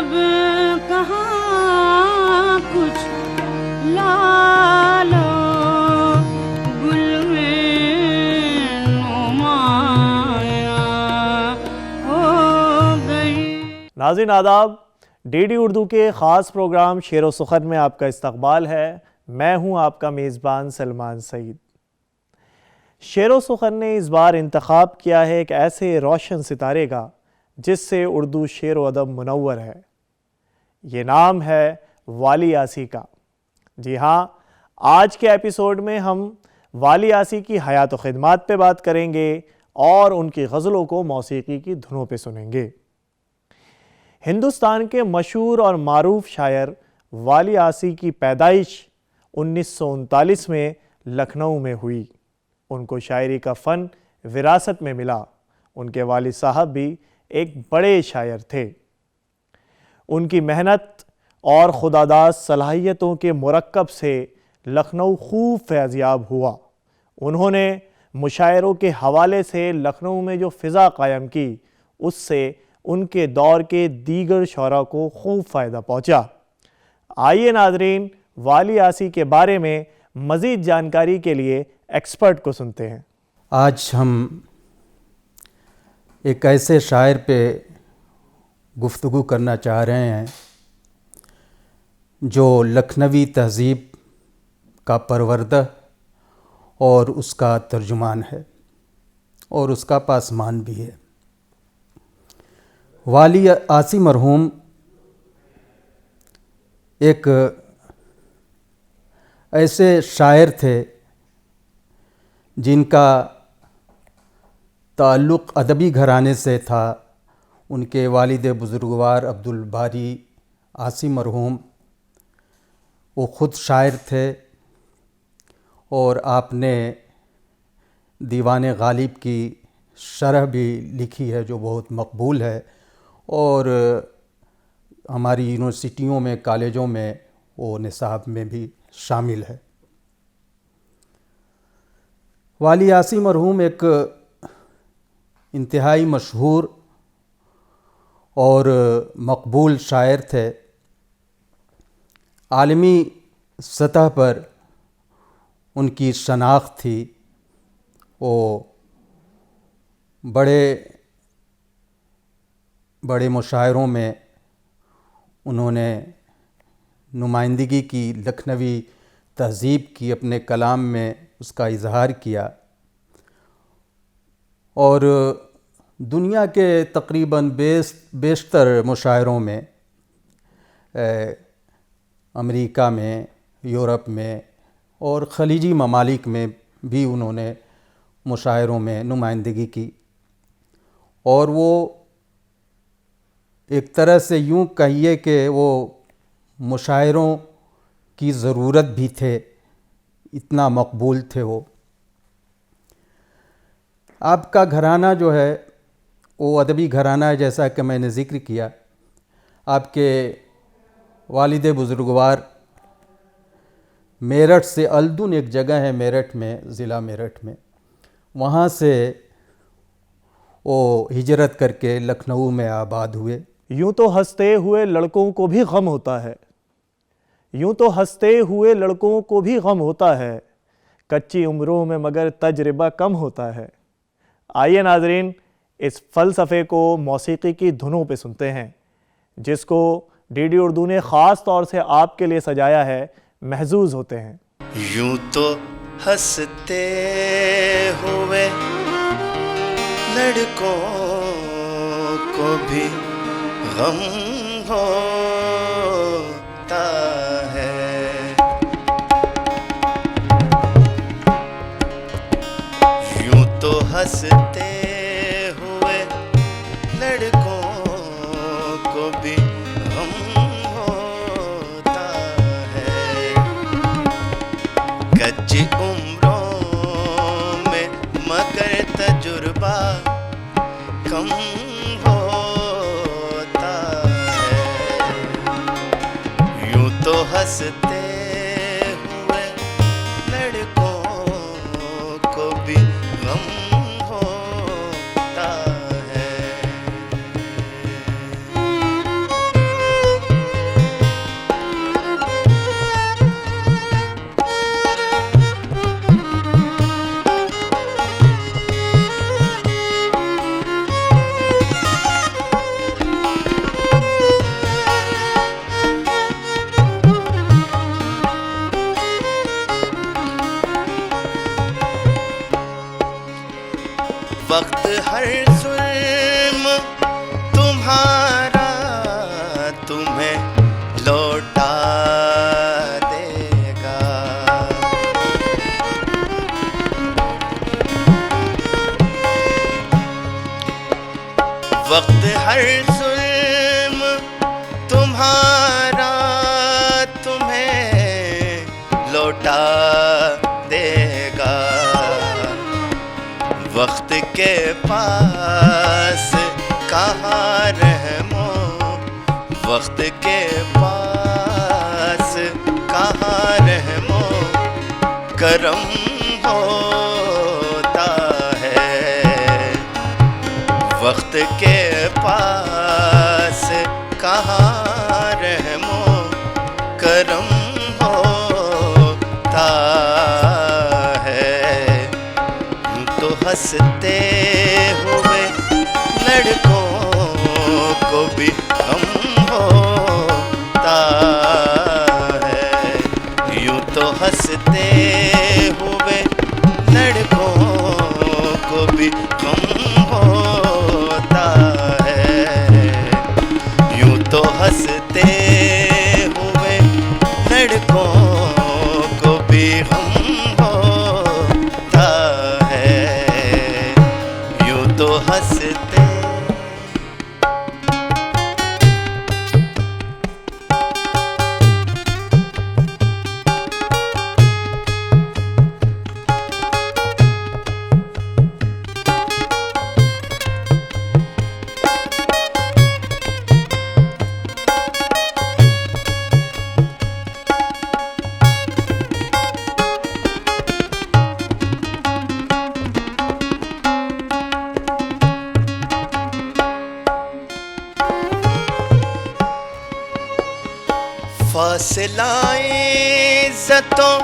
अब कहाँ कुछ लालो गुल में नुमाया हो गई। नाज़रीन आदाब, डीडी उर्दू के ख़ास प्रोग्राम शेर व सुखन में आपका इस्तकबाल है। मैं हूं आपका मेज़बान सलमान सईद। शेर व सुखन ने इस बार इंतखाब किया है एक ऐसे रोशन सितारे का जिससे उर्दू शेर व अदब मुनव्वर है। ये नाम है वाली आसी का। जी हाँ, आज के एपिसोड में हम वाली आसी की हयात व खिदमात पे बात करेंगे और उनकी गज़लों को मौसीकी की धुनों पे सुनेंगे। हिंदुस्तान के मशहूर और मारूफ शायर वाली आसी की पैदाइश 1939 में लखनऊ में हुई। उनको शायरी का फ़न विरासत में मिला। उनके वालिद साहब भी एक बड़े शायर थे। उनकी मेहनत और खुदादाद सलाहियतों के मुरक्कब से लखनऊ खूब फैज़याब हुआ। उन्होंने मुशायरों के हवाले से लखनऊ में जो फ़िज़ा कायम की, उससे उनके दौर के दीगर शौरा को खूब फ़ायदा पहुँचा। आइए नाज़रीन, वाली आसी के बारे में मज़ीद जानकारी के लिए एक्सपर्ट को सुनते हैं। आज हम एक ऐसे शायर पे गुफ्तगू करना चाह रहे हैं जो लखनवी तहज़ीब का परवरदा और उसका तर्जुमान है और उसका पासमान भी है। वाली आसी मरहूम एक ऐसे शायर थे जिनका ताल्लुक़ अदबी घराने से था। उनके वालिद बुज़ुर्गवार अब्दुल बारी आसी मरहूम वो ख़ुद शायर थे और आपने दीवान गालिब की शरह भी लिखी है जो बहुत मकबूल है और हमारी यूनिवर्सिटियों में, कॉलेजों में वो निसाब में भी शामिल है। वाली आसी मरहूम एक इंतहाई मशहूर और मकबूल शायर थे। आलमी सतह पर उनकी शनाख्त थी। वो बड़े बड़े मुशायरों में उन्होंने नुमाइंदगी की, लखनवी तहज़ीब की, अपने कलाम में उसका इजहार किया और दुनिया के तकरीबन बेशतर मुशायरों में, अमेरिका में, यूरोप में और ख़लीजी ममालिक में भी उन्होंने मुशायरों में नुमाइंदगी की और वो एक तरह से यूँ कहिए कि वो मुशायरों की ज़रूरत भी थे, इतना मकबूल थे वो। आपका घराना जो है वो अदबी घराना है, जैसा कि मैंने ज़िक्र किया। आपके वालिद बुज़ुर्गवार मेरठ से, अल्दुन एक जगह है मेरठ में, ज़िला मेरठ में, वहाँ से वो हिजरत करके लखनऊ में आबाद हुए। यूं तो हंसते हुए लड़कों को भी गम होता है, यूं तो हंसते हुए लड़कों को भी गम होता है, कच्ची उम्रों में मगर तजर्बा कम होता है। आइए नाजरीन, इस फ़लसफ़े को मौसीकी की धुनों पे सुनते हैं, जिसको डीडी उर्दू ने ख़ास तौर से आपके लिए सजाया है। महजूज होते हैं। यूं तो हंसते हुए लड़कों को भी गम होता है, यूं तो हंसते हुए लड़कों को भी गम होता है, कच्ची उम्रों में मगर तजुर्बा कम होता है, यूं तो हंसते हुए लड़कों को भी गम होता है। वक्त हर जुल्म तुम्हारा तुम्हें लौटा देगा। वक्त के पास कहाँ रहमो, वक्त के पास कहाँ रहमो करम होता है। वक्त के पास कहाँ रहमो करम होता है। यूं तो हंसते हुए लड़कों को भी गम होता है। यूं तो हंसते हुए लड़कों को भी गम होता है। यूं तो हंसते हुए लड़कों को भी गम होता है। यूं तो हंसते फासलाए इज़्ज़तों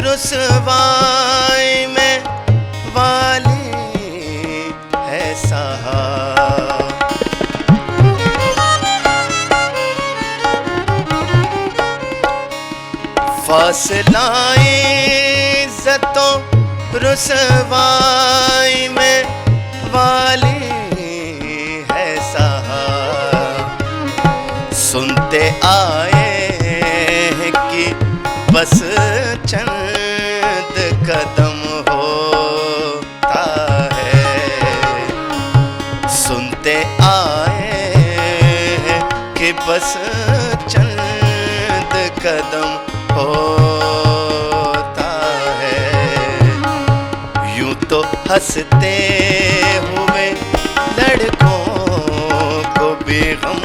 रुसवाई में वाली है साहब। फासलाए इज़्ज़तों रुसवाई में वाली है साहब। सुनते आए कि बस चंद कदम होता है। सुनते आए कि बस चंद कदम होता है। यूं तो हंसते हुए लड़कों को भी गम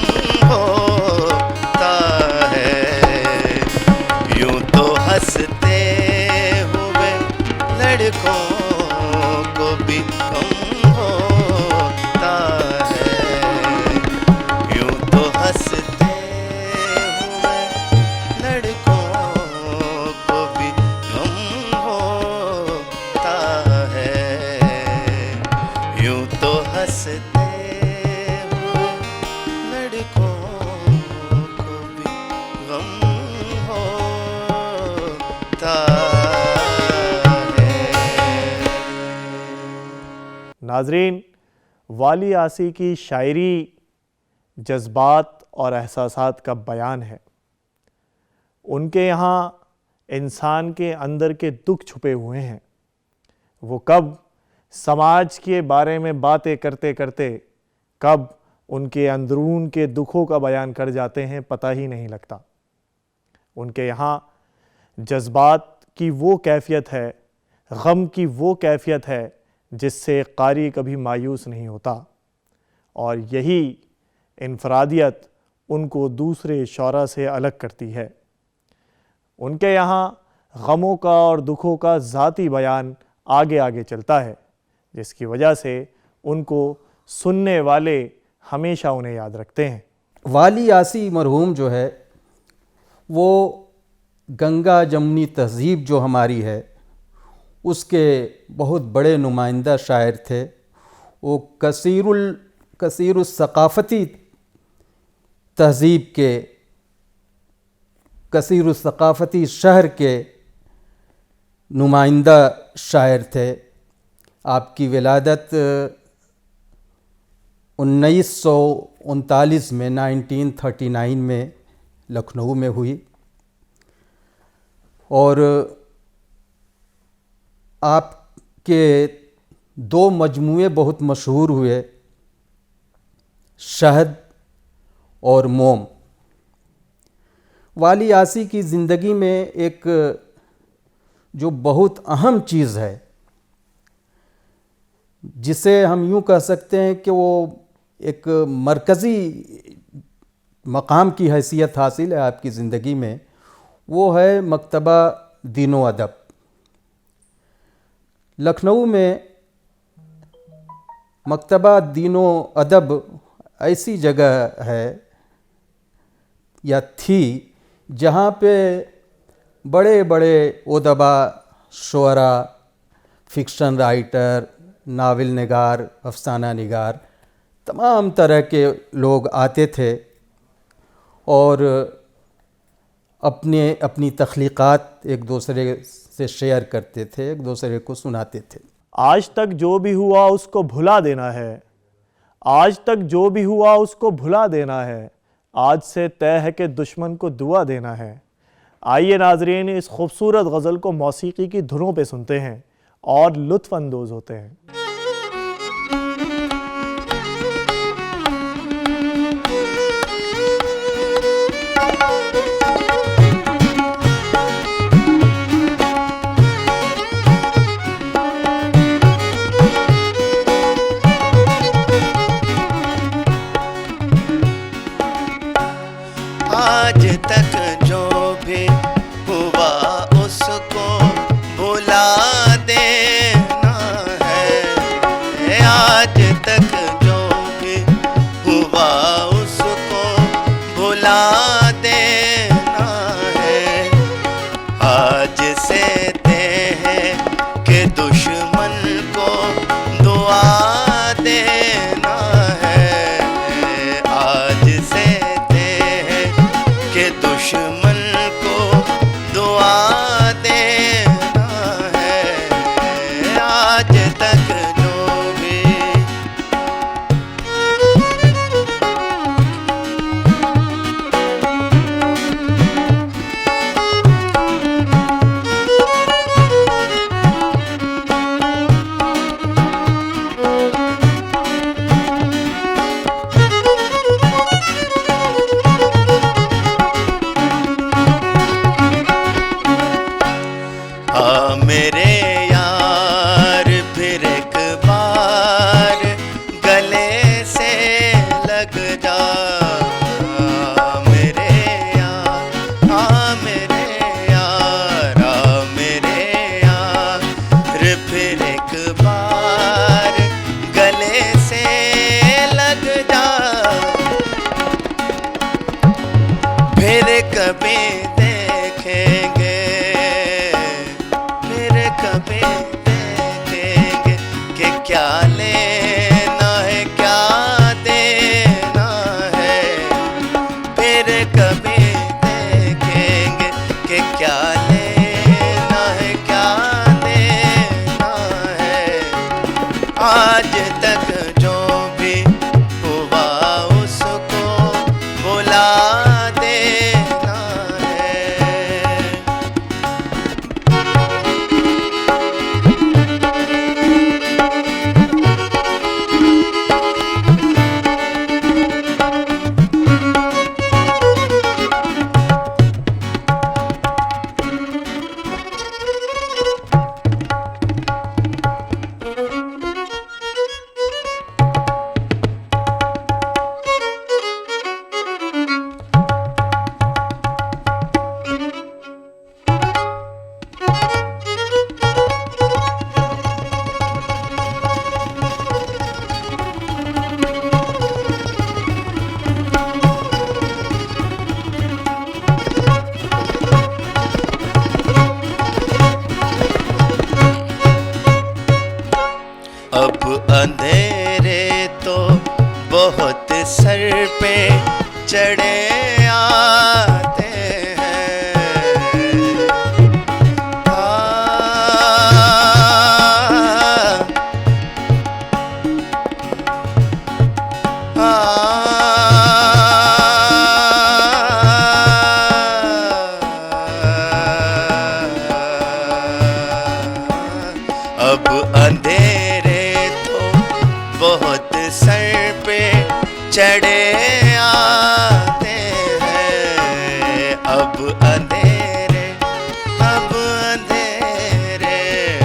होता है। यूं तो हंसते हुए लड़कों को भी गम होता है। यूं तो हंसते हुए लड़कों को भी गम होता है। यूं तो हंसते हुए लड़कों को भी गम होता है। नाजरीन, वाली आसी की शायरी जज्बात और एहसासात का बयान है। उनके यहाँ इंसान के अंदर के दुख छुपे हुए हैं। वो कब समाज के बारे में बातें करते करते कब उनके अंदरून के दुखों का बयान कर जाते हैं, पता ही नहीं लगता। उनके यहाँ जज्बात की वो कैफियत है, गम की वो कैफियत है जिससे कारी कभी मायूस नहीं होता। और यही इनफरादियत उनको दूसरे शौरा से अलग करती है। उनके यहाँ गमों का और दुखों का ज़ाती बयान आगे आगे चलता है, जिसकी वजह से उनको सुनने वाले हमेशा उन्हें याद रखते हैं। वाली आसी मरहूम जो है वो गंगा जमुनी तहज़ीब जो हमारी है उसके बहुत बड़े नुमाइंदा शायर थे। वो कसीरुल सक़ाफ़ती तहज़ीब के, कसीरुल सक़ाफ़ती शहर के नुमाइंदा शायर थे। आपकी विलादत 1939 में 1939 में लखनऊ में हुई और आपके दो मजमूए बहुत मशहूर हुए। शहद और मोम। वाली आसी की ज़िंदगी में एक जो बहुत अहम चीज़ है, जिसे हम यूँ कह सकते हैं कि वो एक मरकज़ी मकाम की हैसियत हासिल है आपकी ज़िंदगी में, वो है मकतबा दीनो अदब। लखनऊ में मकतबा दीनो अदब ऐसी जगह है या थी जहाँ पे बड़े बड़े उदबा, शुअरा, फिक्शन राइटर, नावल निगार, अफसाना निगार, तमाम तरह के लोग आते थे और अपनी तख्लीक़ात एक दूसरे से शेयर करते थे, एक दूसरे को सुनाते थे। आज तक जो भी हुआ उसको भुला देना है, आज तक जो भी हुआ उसको भुला देना है, आज से तय है कि दुश्मन को दुआ देना है। आइए नाजरीन, इस खूबसूरत गज़ल को मौसीकी की धुनों पे सुनते हैं और लुत्फ़ अंदोज़ होते हैं। आज तक जो भी हुआ उसको भुला देना है। आज तक जो भी हुआ उसको भुला देना है। आज से तय है कि दुश्मन को दुआ देना है। आज से दुश्मन को दुआ देना है। आज तक जो भी मेरे यार फिर एक बार गले से लग जा। मेरे यार, मेरे यार, मेरे यार फिर एक बार गले से लग जा। फिर कभी देखेंगे, कभी देखेंगे कि क्या लेना है क्या देना है। फिर कभी देखेंगे कि क्या लेना है क्या देना है। आज तक जो भी हुआ उसको भुला देना है। अब अंधेरे तो बहुत सर पे चढ़े आते हैं। अब अंधेरे तो बहुत सर पे चढ़े आते हैं। अब अंधेरे, अब अंधेरे,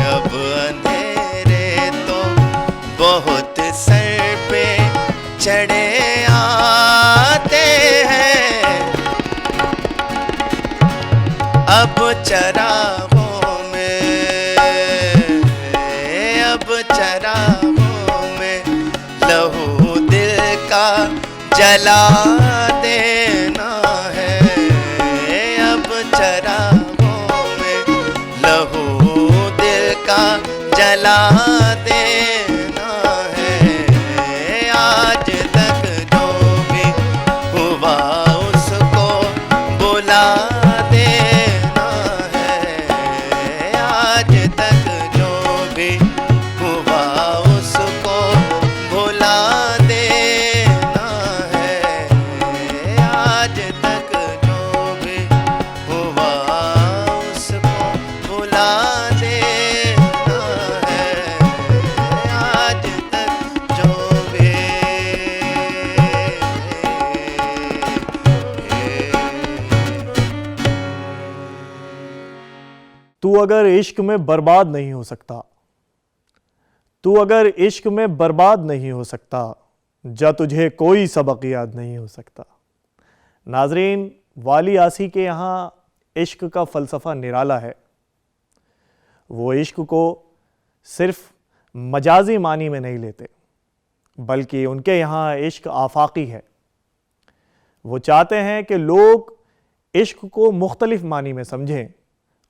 अब अंधेरे तो बहुत सर पे चढ़े आते हैं। अब चरागों में, अब चरागों में लहू दिल का जला देना है। अब चरागों में लहू दिल का जला देना है। आज तक जो भी हुआ उसको बुला देना है। आज तक जो भी हुआ उसको भुला देना है। आज तक जो भी हुआ उसको भुला देना है। आज तक जो भी तू अगर इश्क में बर्बाद नहीं हो सकता, तू अगर इश्क में बर्बाद नहीं हो सकता, जा तुझे कोई सबक याद नहीं हो सकता। नाजरीन, वाली आसी के यहाँ इश्क का फ़लसफ़ा निराला है। वो इश्क को सिर्फ मजाजी मानी में नहीं लेते, बल्कि उनके यहाँ इश्क आफाकी है। वो चाहते हैं कि लोग इश्क को मुख्तलिफ मानी में समझें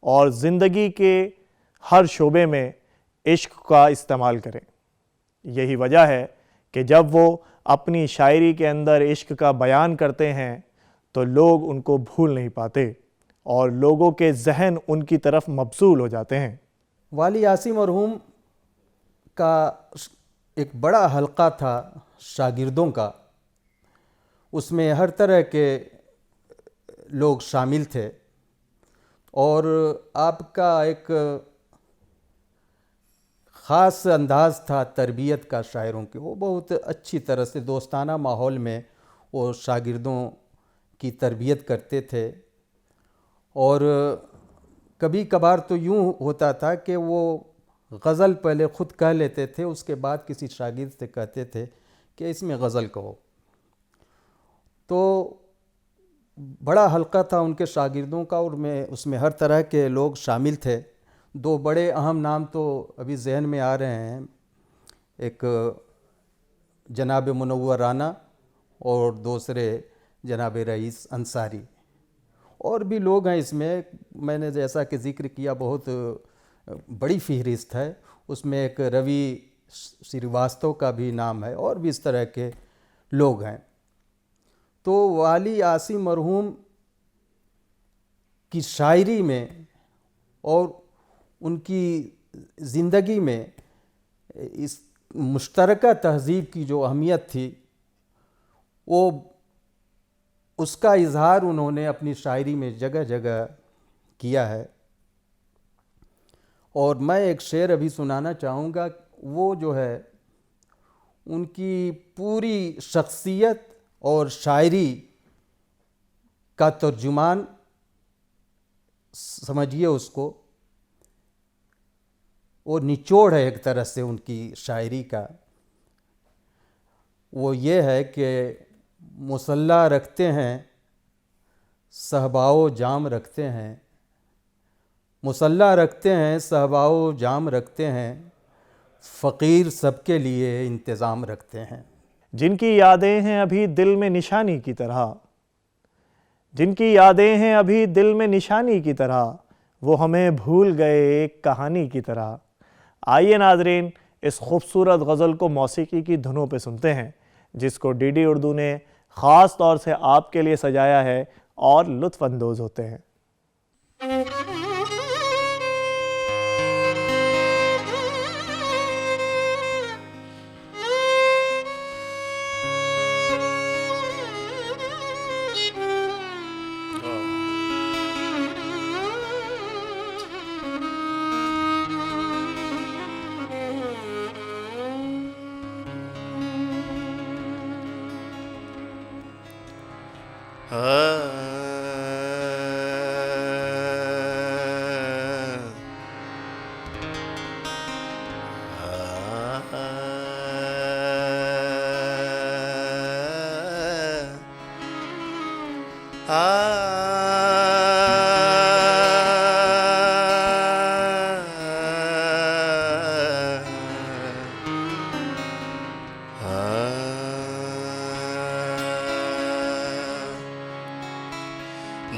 और ज़िंदगी के हर शोबे में इश्क का इस्तेमाल करें। यही वजह है कि जब वो अपनी शायरी के अंदर इश्क का बयान करते हैं तो लोग उनको भूल नहीं पाते और लोगों के जहन उनकी तरफ मबसूल हो जाते हैं। वाली आसी मरहूम का एक बड़ा हल्का था शागिर्दों का। उसमें हर तरह के लोग शामिल थे और आपका एक ख़ास अंदाज़ था तरबियत का शायरों की। वो बहुत अच्छी तरह से दोस्ताना माहौल में वो शागिर्दों की तरबियत करते थे। और कभी कभार तो यूँ होता था कि वो गज़ल पहले ख़ुद कह लेते थे, उसके बाद किसी शागिर्द से कहते थे कि इसमें गज़ल कहो। तो बड़ा हल्का था उनके शागिर्दों का और में उसमें हर तरह के लोग शामिल थे। दो बड़े अहम नाम तो अभी जहन में आ रहे हैं, एक जनाब मुनव्वर राना और दूसरे जनाब रईस अंसारी। और भी लोग हैं इसमें, मैंने जैसा कि ज़िक्र किया बहुत बड़ी फहरिस्त है। उसमें एक रवि श्रीवास्तव का भी नाम है और भी इस तरह के लोग हैं। तो वाली आसी मरहूम की शायरी में और उनकी ज़िंदगी में इस मुश्तरका तहज़ीब की जो अहमियत थी, वो उसका इजहार उन्होंने अपनी शायरी में जगह जगह किया है। और मैं एक शेर अभी सुनाना चाहूँगा। वो जो है उनकी पूरी शख्सियत और शायरी का तर्जुमान समझिए उसको। वो निचोड़ है एक तरह से उनकी शायरी का। वो ये है कि मुसल्ला रखते हैं, सहबाओ जाम रखते हैं, मुसल्ला रखते हैं, सहबाओ जाम रखते हैं, फ़कीर सबके लिए इंतज़ाम रखते हैं। जिनकी यादें हैं अभी दिल में निशानी की तरह, जिनकी यादें हैं अभी दिल में निशानी की तरह, वो हमें भूल गए एक कहानी की तरह। आइए नाजरीन, इस खूबसूरत गज़ल को मौसीकी की धुनों पे सुनते हैं, जिसको डीडी उर्दू ने ख़ास तौर से आपके लिए सजाया है और लुत्फ़ अंदोज़ होते हैं।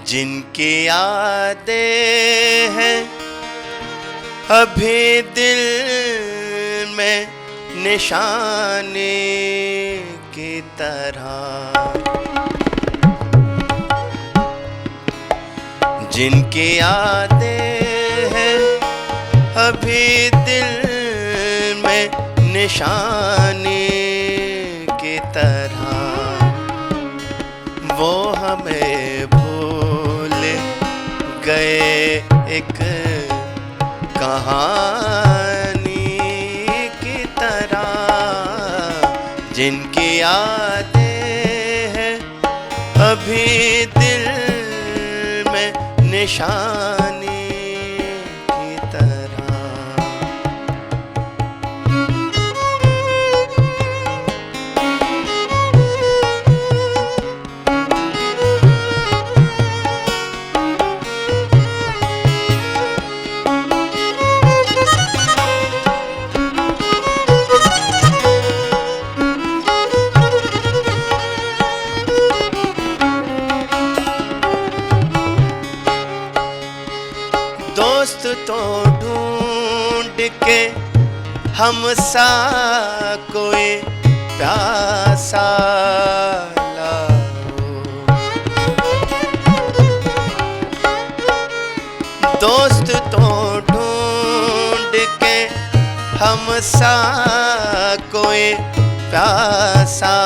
जिनकी यादें हैं अभी दिल में निशानी की तरह, जिनकी यादें हैं अभी दिल में निशानी की तरह, वो हमें भूल गए एक कहानी की तरह, जिनकी यादें हैं अभी दिल में निशानी की तरह। दोस्त तो ढूंढ के हम सा कोई प्यासा लाओ, दोस्त तो ढूंढ के हम सा कोई प्यासा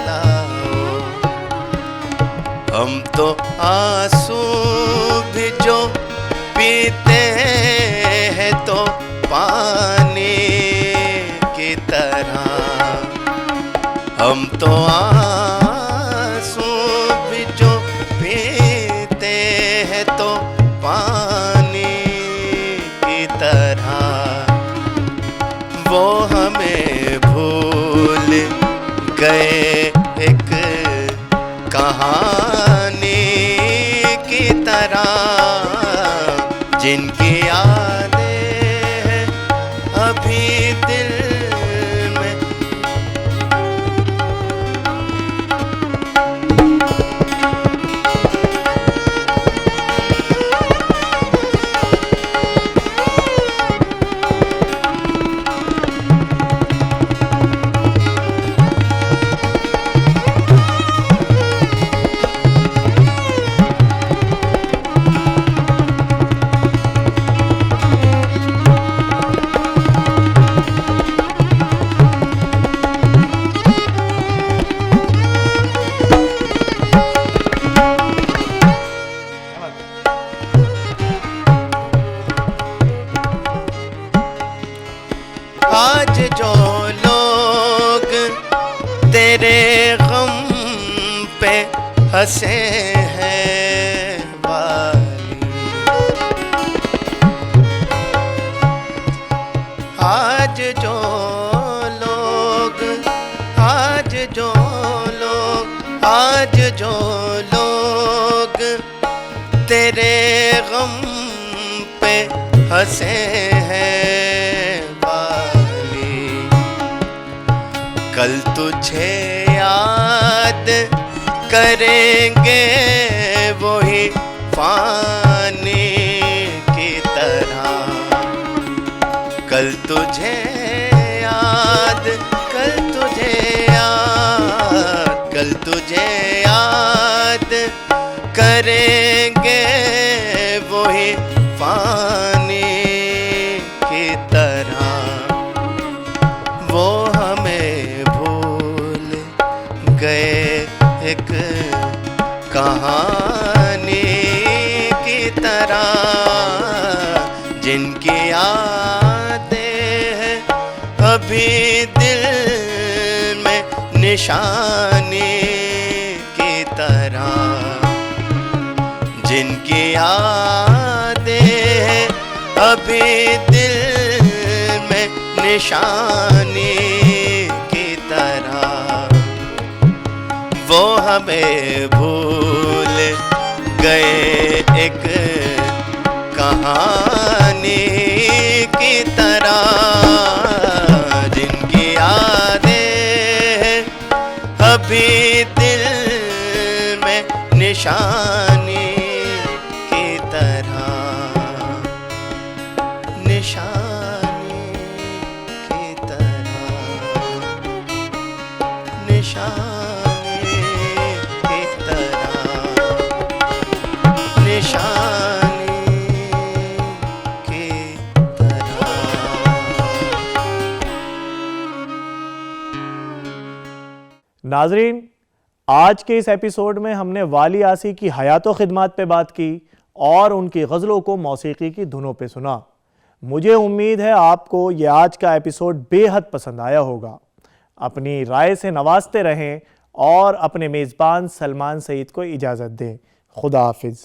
लाओ, हम तो आंसू भी जो पीते हैं तो पानी की तरह, हम तो आंसू भी जो पीते हैं तो पानी की तरह, वो हमें भूल गए एक कहानी की तरह, जिनकी यादें हैं अभी दिल में। आज जो लोग तेरे गम पे हंसे हैं वाली, आज जो लोग तेरे गम पे हंसे हैं वाली, कल तुझे याद करेंगे वही फानी की तरह, कल तुझे याद करेंगे वही फानी की तरह, वो हमें भूल गए एक कहानी की तरह, जिनकी यादें हैं अभी दिल में निशानी की तरह। यादें अभी दिल में निशानी की तरह, वो हमें भूल गए एक कहानी की तरह, जिनकी यादें अभी दिल में निशानी की तरह, निशानी की तरह, निशानी की तरह, निशानी की तरह। नाजरीन, आज के इस एपिसोड में हमने वाली आसी की हयात व खिदमात पे बात की और उनकी गज़लों को मौसीकी की धुनों पे सुना। मुझे उम्मीद है आपको ये आज का एपिसोड बेहद पसंद आया होगा। अपनी राय से नवाजते रहें और अपने मेज़बान सलमान सईद को इजाज़त दें। खुदा हाफिज़।